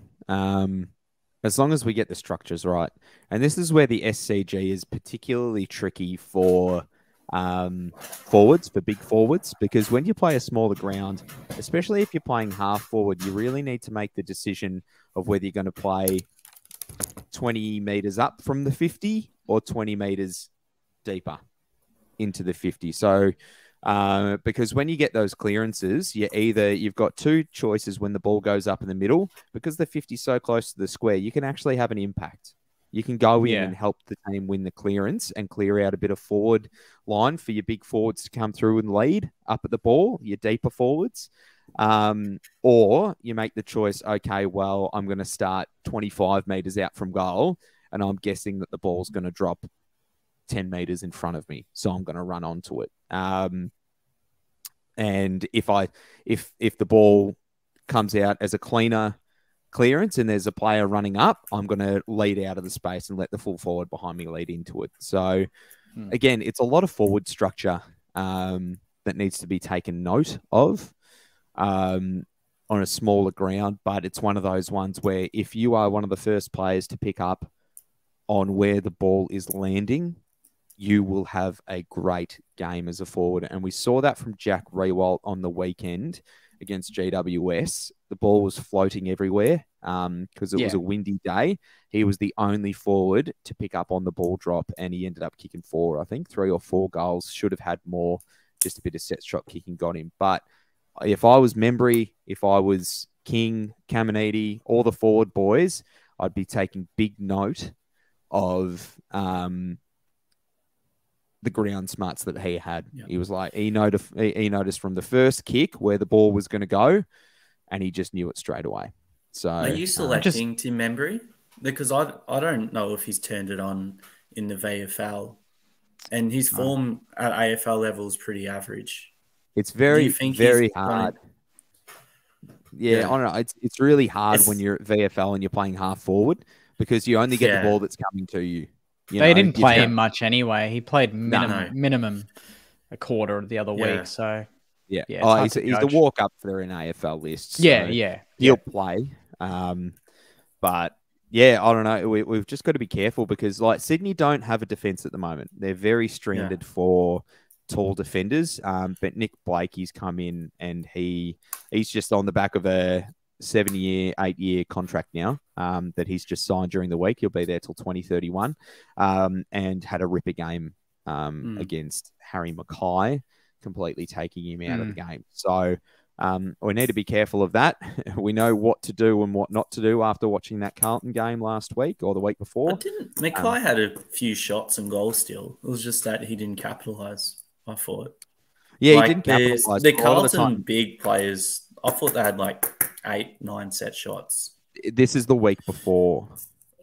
As long as we get the structures right. And this is where the SCG is particularly tricky for forwards, for big forwards, because when you play a smaller ground, especially if you're playing half forward, you really need to make the decision of whether you're going to play 20 meters up from the 50 or 20 meters deeper into the 50. So because when you get those clearances, you've got 2 choices when the ball goes up in the middle. Because the 50 is so close to the square, you can actually have an impact. You can go in and help the team win the clearance and clear out a bit of forward line for your big forwards to come through and lead up at the ball, your deeper forwards. Or you make the choice, okay, well, I'm going to start 25 meters out from goal, and I'm guessing that the ball's going to drop 10 meters in front of me, so I'm going to run onto it. And if the ball comes out as a cleaner clearance and there's a player running up, I'm going to lead out of the space and let the full forward behind me lead into it. So again, it's a lot of forward structure that needs to be taken note of on a smaller ground, but it's one of those ones where if you are one of the first players to pick up on where the ball is landing, you will have a great game as a forward. And we saw that from Jack Rewalt on the weekend against GWS. The ball was floating everywhere because it was a windy day. He was the only forward to pick up on the ball drop, and he ended up kicking 4, I think 3 or 4 goals. Should have had more. Just a bit of set shot kicking got him. But if I was Membry, if I was King, Caminiti, all the forward boys, I'd be taking big note of the ground smarts that he had. Yep. He was like, he noticed from the first kick where the ball was going to go, and he just knew it straight away. So are you selecting Tim Membry? Because I don't know if he's turned it on in the VFL, and his form at AFL level is pretty average. It's very hard. Yeah, I don't know. It's really hard when you're at VFL and you're playing half forward because you only get the ball that's coming to you. They didn't play him much anyway. He played minimum a quarter the other week. So he's the walk up for an AFL list. So he'll play. But yeah, I don't know. We've just got to be careful because like Sydney don't have a defense at the moment. They're very stranded for tall defenders. But Nick Blakey's come in and he's just on the back of a 7-year, 8-year contract now that he's just signed during the week. He'll be there till 2031 and had a ripper game against Harry Mackay, completely taking him out of the game. So we need to be careful of that. We know what to do and what not to do after watching that Carlton game last week or the week before. Mackay had a few shots and goals still. It was just that he didn't capitalise, I thought. Yeah, he didn't capitalise. The Carlton big players, I thought they had like 8, 9 set shots. This is the week before.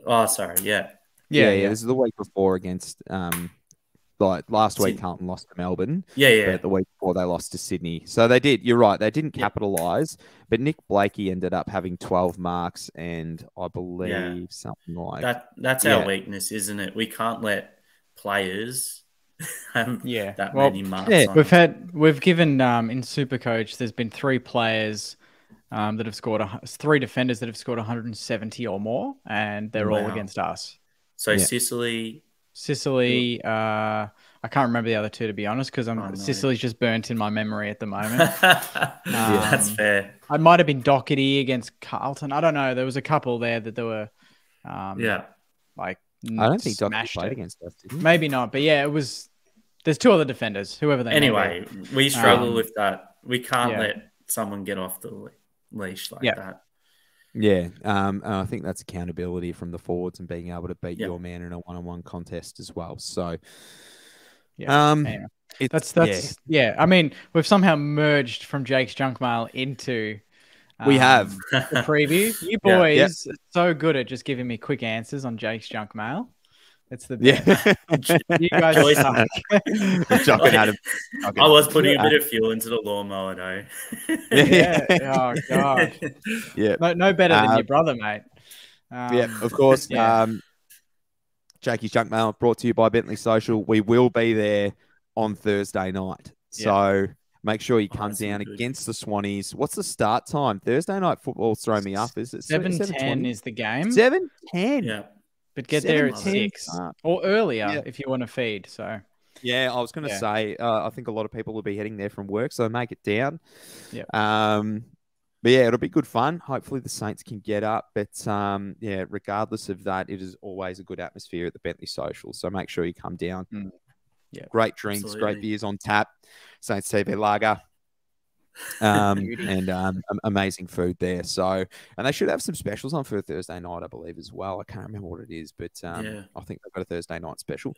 Oh, sorry. Yeah. This is the week before against like last week Carlton lost to Melbourne. But the week before they lost to Sydney. So they did. You're right. They didn't capitalise. But Nick Blakey ended up having 12 marks and I believe something like that. That's our weakness, isn't it? We can't let players have that many marks. We've given in Supercoach. There's been 3 players that have scored 3 defenders that have scored 170 or more, and they're all against us. So Sicily, I can't remember the other 2 to be honest, because Sicily's just burnt in my memory at the moment. That's fair. I might have been Doherty against Carlton. I don't know. There was a couple there that there were, like I don't think Doherty played against us. Did he? Maybe not, but yeah, it was. There's 2 other defenders, whoever they. Anyway, we struggle with that. We can't let someone get off the leash like that. Yeah, I think that's accountability from the forwards and being able to beat your man in a one-on-one contest as well. So, that's I mean, we've somehow merged from Jake's junk mail into we have the preview. You boys are so good at just giving me quick answers on Jake's junk mail. It's the best. You guys I was putting a bit of fuel into the lawnmower, though. Oh god. Yeah. No better than your brother, mate. Of course. Jakey's Junk Mail brought to you by Bentley Social. We will be there on Thursday night, so make sure you come down against the Swannies. What's the start time? Thursday night football's throwing me up. Is it 7:10 is the game? 7:10. Yeah. But get there at 6 or earlier if you want to feed. So yeah, I was going to say I think a lot of people will be heading there from work, so make it down. Yeah. But yeah, it'll be good fun. Hopefully the Saints can get up. But regardless of that, it is always a good atmosphere at the Bentley Social. So make sure you come down. Yeah, great drinks, great beers on tap. Saints TV Lager. And amazing food there. So, and they should have some specials on for a Thursday night, I believe, as well. I can't remember what it is, but I think they've got a Thursday night special.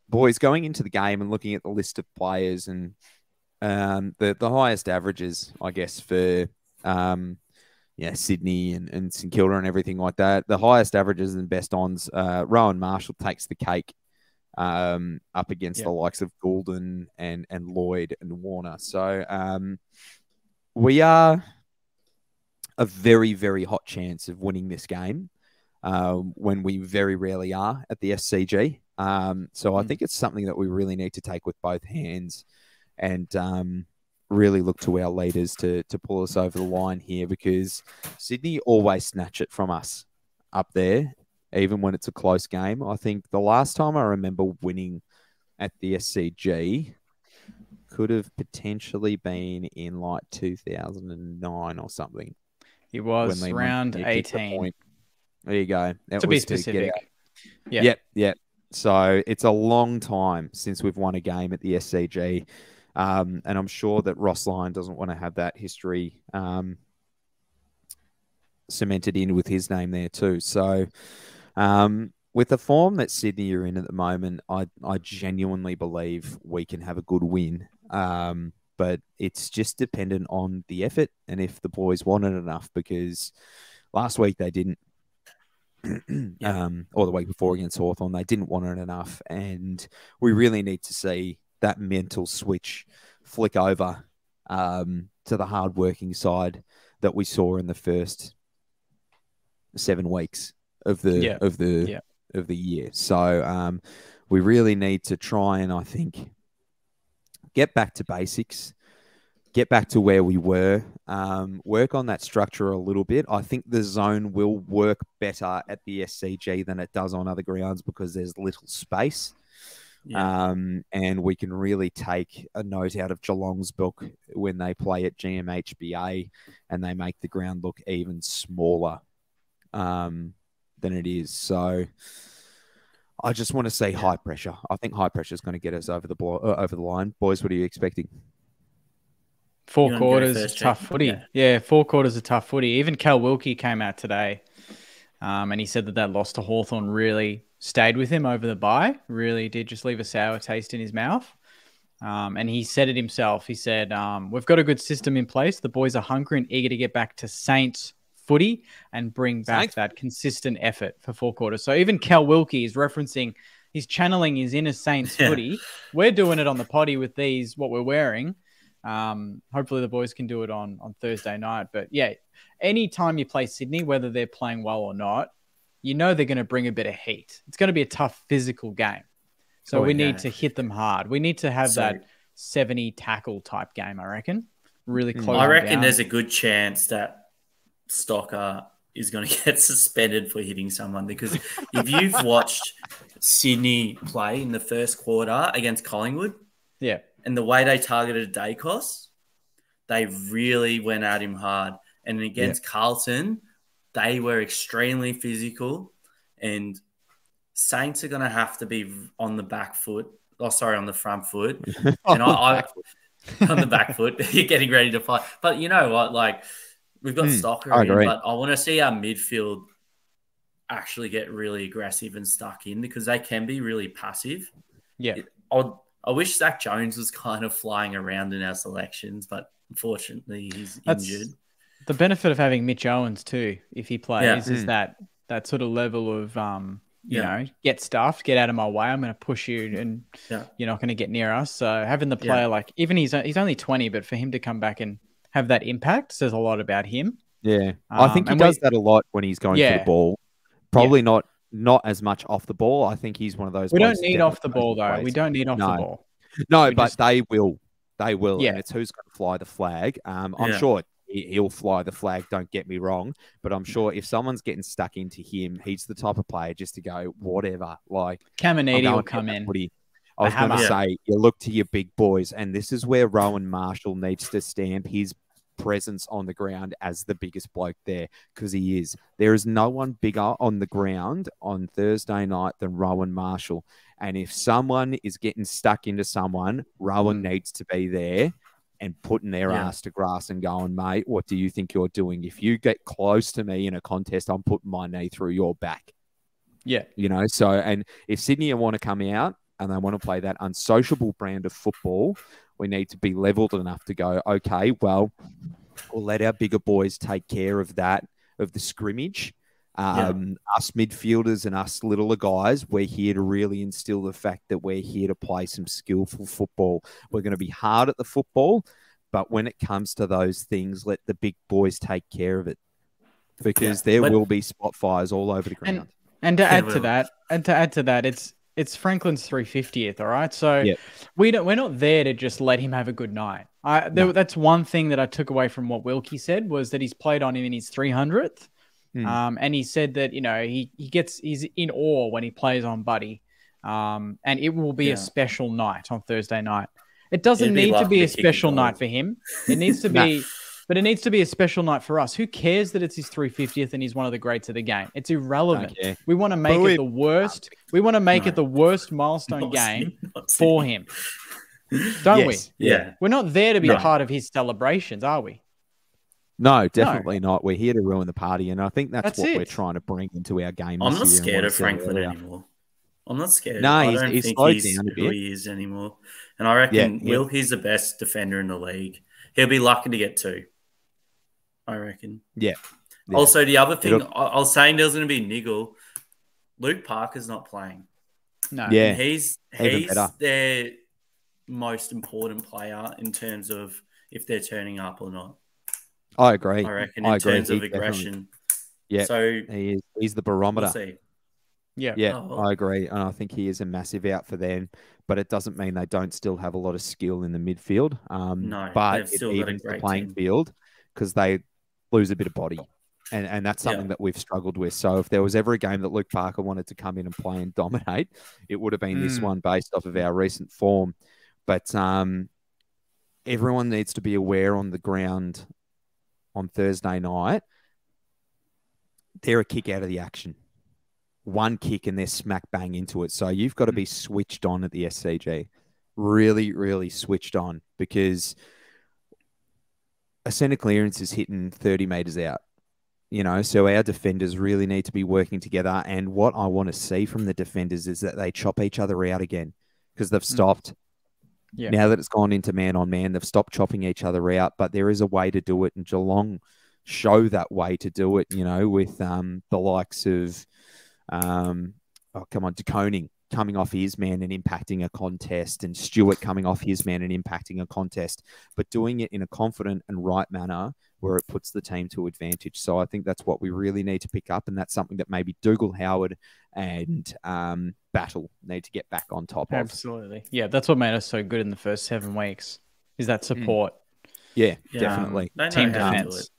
Boys, going into the game and looking at the list of players and the highest averages, I guess, for Sydney and St Kilda and everything like that. The highest averages and best ons, Rowan Marshall takes the cake up against the likes of Goulden and Lloyd and Warner. So we are a very, very hot chance of winning this game when we very rarely are at the SCG. So I think it's something that we really need to take with both hands and really look to our leaders to pull us over the line here, because Sydney always snatch it from us up there, even when it's a close game. I think the last time I remember winning at the SCG could have potentially been in like 2009 or something. It was round 18. There you go. That to be specific. Yep. So it's a long time since we've won a game at the SCG. And I'm sure that Ross Lyon doesn't want to have that history cemented in with his name there too. So with the form that Sydney are in at the moment, I genuinely believe we can have a good win. But it's just dependent on the effort and if the boys want it enough, because last week they didn't. Or the week before against Hawthorn, they didn't want it enough. And we really need to see that mental switch flick over to the hardworking side that we saw in the first 7 weeks of the year. So we really need to try and, I think, get back to basics, get back to where we were, work on that structure a little bit. I think the zone will work better at the SCG than it does on other grounds because there's little space. And we can really take a note out of Geelong's book when they play at GMHBA and they make the ground look even smaller than it is. So I just want to see high pressure. I think high pressure is going to get us over the line. Boys, what are you expecting? 4 quarters, tough footy. Yeah, 4 quarters of tough footy. Even Cal Wilkie came out today and he said that loss to Hawthorn really stayed with him over the bye. Really did just leave a sour taste in his mouth. And he said it himself. He said, we've got a good system in place. The boys are hungry and eager to get back to Saints footy and bring back that consistent effort for 4 quarters. So even Cal Wilkie is referencing, he's channeling his inner Saints footy. We're doing it on the potty with these, what we're wearing. Hopefully the boys can do it on Thursday night. But yeah, anytime you play Sydney, whether they're playing well or not, you know they're going to bring a bit of heat. It's going to be a tough physical game. So we need to hit them hard. We need to have that 70 tackle type game, I reckon. Really close. I reckon there's a good chance that Stocker is going to get suspended for hitting someone, because if you've watched Sydney play in the first quarter against Collingwood, and the way they targeted Dacos, they really went at him hard. And against Carlton, they were extremely physical, and Saints are going to have to be on the back foot. Oh, sorry, on the front foot. And I on the back foot, getting ready to fight. But you know what? Like, we've got Stocker in, but I want to see our midfield actually get really aggressive and stuck in, because they can be really passive. I wish Zach Jones was kind of flying around in our selections, but unfortunately he's injured. The benefit of having Mitch Owens too, if he plays, is that sort of level of, you know, get stuffed, get out of my way. I'm going to push you and you're not going to get near us. So having the player, like, even he's only 20, but for him to come back and have that impact says a lot about him. Yeah. I think he does that a lot when he's going for the ball. Probably not as much off the ball. I think he's one of those. We don't need off the ball, though. We don't need off the ball. No, but they will. They will. Yeah. And it's who's going to fly the flag. I'm sure he'll fly the flag, don't get me wrong. But I'm sure if someone's getting stuck into him, he's the type of player just to go, whatever. Like, Caminiti will come in. I was going to say, you look to your big boys, and this is where Rowan Marshall needs to stamp his presence on the ground as the biggest bloke there, because he is. There is no one bigger on the ground on Thursday night than Rowan Marshall. And if someone is getting stuck into someone, Rowan needs to be there and putting their ass to grass and going, mate, what do you think you're doing? If you get close to me in a contest, I'm putting my knee through your back. Yeah. You know, so, and if Sydney want to come out and they want to play that unsociable brand of football, we need to be leveled enough to go, okay, well, we'll let our bigger boys take care of that, of the scrimmage. Us midfielders and us littler guys, we're here to really instill the fact that we're here to play some skillful football. We're going to be hard at the football, but when it comes to those things, let the big boys take care of it, because there will be spot fires all over the ground. And to add to that, it's Franklin's 350th, all right? So we're not there to just let him have a good night. That's one thing that I took away from what Wilkie said, was that he's played on him in his 300th. And he said that, he's in awe when he plays on Buddy. And it will be a special night on Thursday night. It doesn't need to be a special night for him. It needs to be, but it needs to be a special night for us. Who cares that it's his 350th and he's one of the greats of the game? It's irrelevant. We want to make it the worst. We want to make it the worst milestone game for him. Don't we? Yeah. We're not there to be a part of his celebrations, are we? No, definitely not. We're here to ruin the party, and I think that's what we're trying to bring into our game. I'm not scared of Franklin anymore. I'm not scared. No, I don't he's think slowed he's down a who bit. he is anymore. And I reckon he's the best defender in the league. He'll be lucky to get 2. I reckon. Yeah. Also, the other thing, I was saying there's going to be niggle. Luke Parker's not playing. No. Yeah. And he's their most important player in terms of if they're turning up or not. I agree. I reckon in terms of aggression. Yeah. So he's the barometer. We'll see. Yeah, I agree. And I think he is a massive out for them, but it doesn't mean they don't still have a lot of skill in the midfield. No, but they've still it got a evens the great playing team. field because they lose a bit of body. And that's something that we've struggled with. So if there was ever a game that Luke Parker wanted to come in and play and dominate, it would have been this one based off of our recent form. But everyone needs to be aware on the ground on Thursday night. They're a kick out of the action. One kick and they're smack bang into it. So you've got to be switched on at the SCG. Really, really switched on, because a centre clearance is hitting 30 metres out. So our defenders really need to be working together. And what I want to see from the defenders is that they chop each other out again, because they've stopped. Yeah. Now that it's gone into man-on-man, they've stopped chopping each other out, but there is a way to do it, and Geelong show that way to do it, with the likes of, DeConing coming off his man and impacting a contest, and Stewart coming off his man and impacting a contest, but doing it in a confident and right manner where it puts the team to advantage. So I think that's what we really need to pick up, and that's something that maybe Dougal Howard and Battle need to get back on top of. Absolutely. Yeah, that's what made us so good in the first 7 weeks, is that support. Yeah, definitely. Team defense.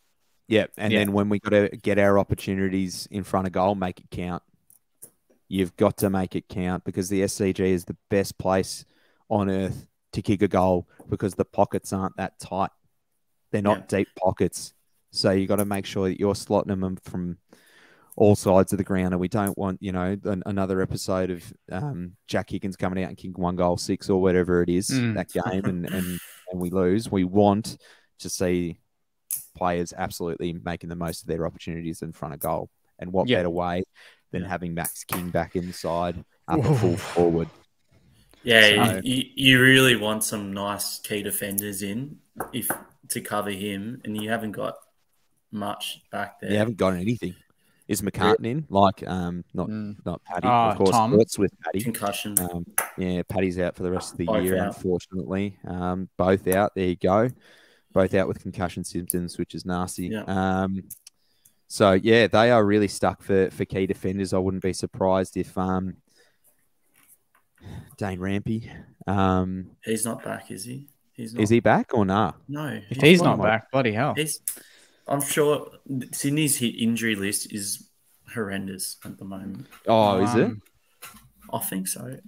Yeah, and then when we got to get our opportunities in front of goal, make it count. You've got to make it count, because the SCG is the best place on earth to kick a goal, because the pockets aren't that tight. They're not deep pockets. So you got to make sure that you're slotting them from all sides of the ground. And we don't want, another episode of Jack Higgins coming out and kicking 1 goal 6 or whatever it is that game and we lose. We want to see players absolutely making the most of their opportunities in front of goal. And what better way than having Max King back inside up and full forward. Yeah, so, you really want some nice key defenders in to cover him, and you haven't got much back there. You haven't got anything. Is McCartan in? Not Paddy. Of course, Tom. What's with Paddy? Concussion. Paddy's out for the rest of the Both year, out. Unfortunately. Both out. There you go. Both out with concussion symptoms, which is nasty. Yeah. So, they are really stuck for key defenders. I wouldn't be surprised if Dane Rampy. He's not back, is he? Is he back or nah? No. If he's not back, bloody hell. I'm sure Sydney's injury list is horrendous at the moment. Oh, is it? I think so.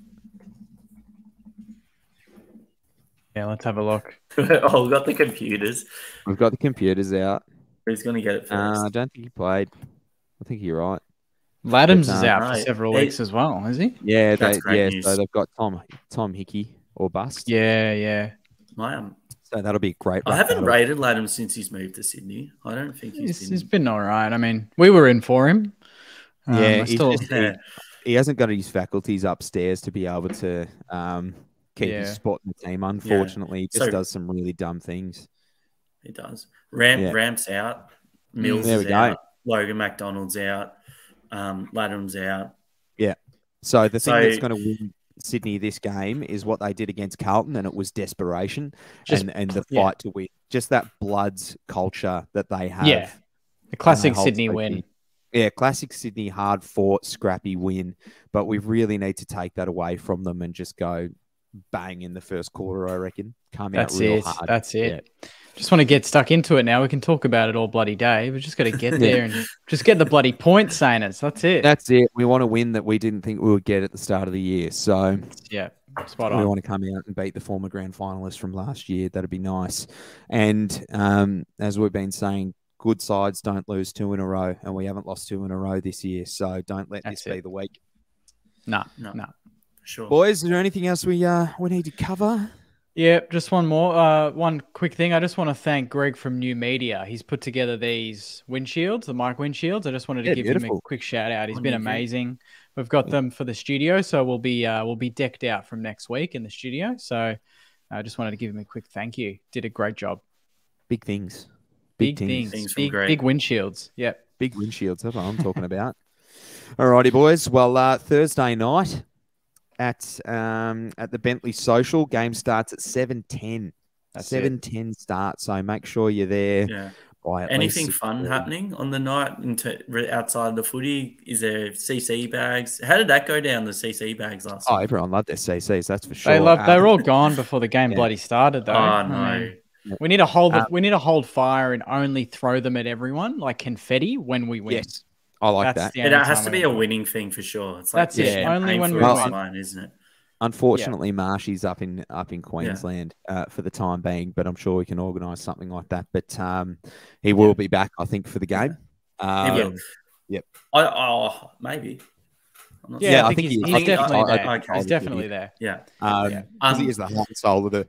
Yeah, let's have a look. Oh, we've got the computers. We've got the computers out. Who's going to get it first? I don't think he played. I think you're right. Laddams is out for several weeks as well, is he? Yeah, news. So they've got Tom Hickey or bust. Yeah. So that'll be great. I haven't rated Laddams since he's moved to Sydney. I don't think he's been all right. I mean, we were in for him. He hasn't got his faculties upstairs to be able to keep his spot in the team. Unfortunately, he just does some really dumb things. He does. Ramp's out. Mills is out. Logan McDonald's out. Ladham's out. Yeah. So the thing that's going to win Sydney this game is what they did against Carlton, and it was desperation and the fight to win. Just that Bloods culture that they have. Yeah. The classic Sydney win. Yeah, classic Sydney, hard fought, scrappy win. But we really need to take that away from them and just go bang in the first quarter, I reckon. Come out real hard. That's it. Yeah. Just want to get stuck into it now. We can talk about it all bloody day. We've just got to get there and just get the bloody points, Sainers. That's it. That's it. We want to win that we didn't think we would get at the start of the year. So yeah, spot on. We want to come out and beat the former grand finalists from last year. That'd be nice. And as we've been saying, good sides don't lose 2 in a row, and we haven't lost 2 in a row this year. So don't let this be the week. No. Sure. Boys, is there anything else we need to cover? Yeah, just one more. One quick thing. I just want to thank Greg from New Media. He's put together these windshields, the mic windshields. I just wanted to give him a quick shout out. He's been amazing. We've got them for the studio, so we'll be decked out from next week in the studio. So I just wanted to give him a quick thank you. Did a great job. Big things. Big things. Big windshields. Yep. Big windshields. That's what I'm talking about. All righty, boys. Well, Thursday night at the Bentley Social, game starts at 7:10. 7:10 start. So make sure you're there. Yeah. By anything fun happening on the night outside the footy? Is there CC bags? How did that go down, the CC bags last night? Oh, everyone loved their CCs. That's for sure. They were all gone before the game bloody started, though. Oh, no. We need to hold fire and only throw them at everyone like confetti when we win. Yes, I like that. It has to be a winning thing for sure. It's like that's it. Only when we win, isn't it? Unfortunately, Marshy's up in Queensland for the time being, but I'm sure we can organise something like that. But he will be back, I think, for the game. Yep. Maybe. I think he's definitely there. He's definitely there. Yeah. He is the heart and soul of the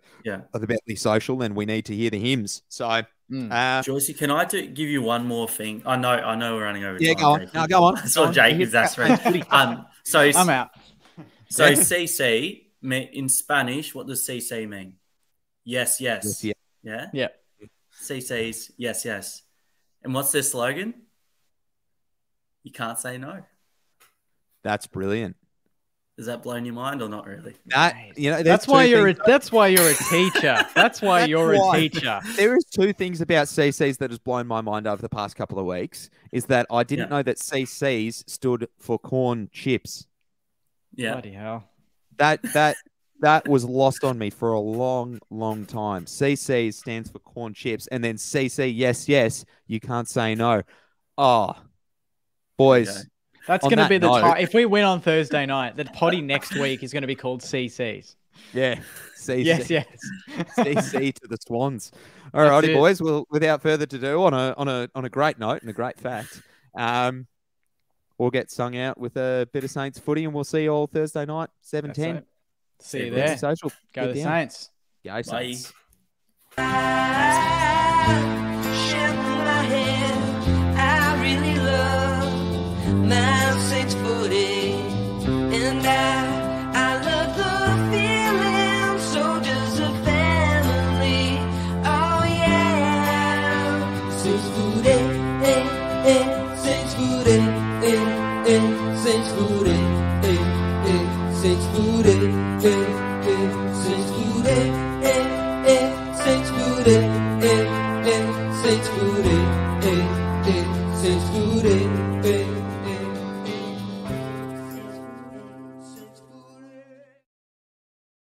Bentley Social, and we need to hear the hymns. So, Joycey, can I give you one more thing? I know we're running over time. Yeah, go on. No, go on. I saw Jake is that's right. So I'm out. So CC in Spanish, what does CC mean? Yes. Yeah. Yeah. CC's yes. And what's their slogan? You can't say no. That's brilliant. Does that blow your mind or not really? That's why you're a teacher. That's why you're a teacher. There is 2 things about CCs that has blown my mind over the past couple of weeks. Is that I didn't know that CCs stood for corn chips. Yeah. Bloody hell. That was lost on me for a long, long time. CC stands for corn chips, and then CC, yes, you can't say no. Oh, boys. Okay. That's going to be the if we win on Thursday night, the potty next week is going to be called CCs. Yeah. CC. Yes. CC to the Swans. All righty, boys. Well, without further ado, on a great note and a great fact, we'll get sung out with a bit of Saints footy, and we'll see you all Thursday night, 7:10. See you there. Social. Go the Saints. Go Saints. My Saints footy, and I love the feeling, so does the family. Oh yeah, Saints footy, Saints footy, Saints footy, Saints footy, Saints footy, Saints footy, Saints footy.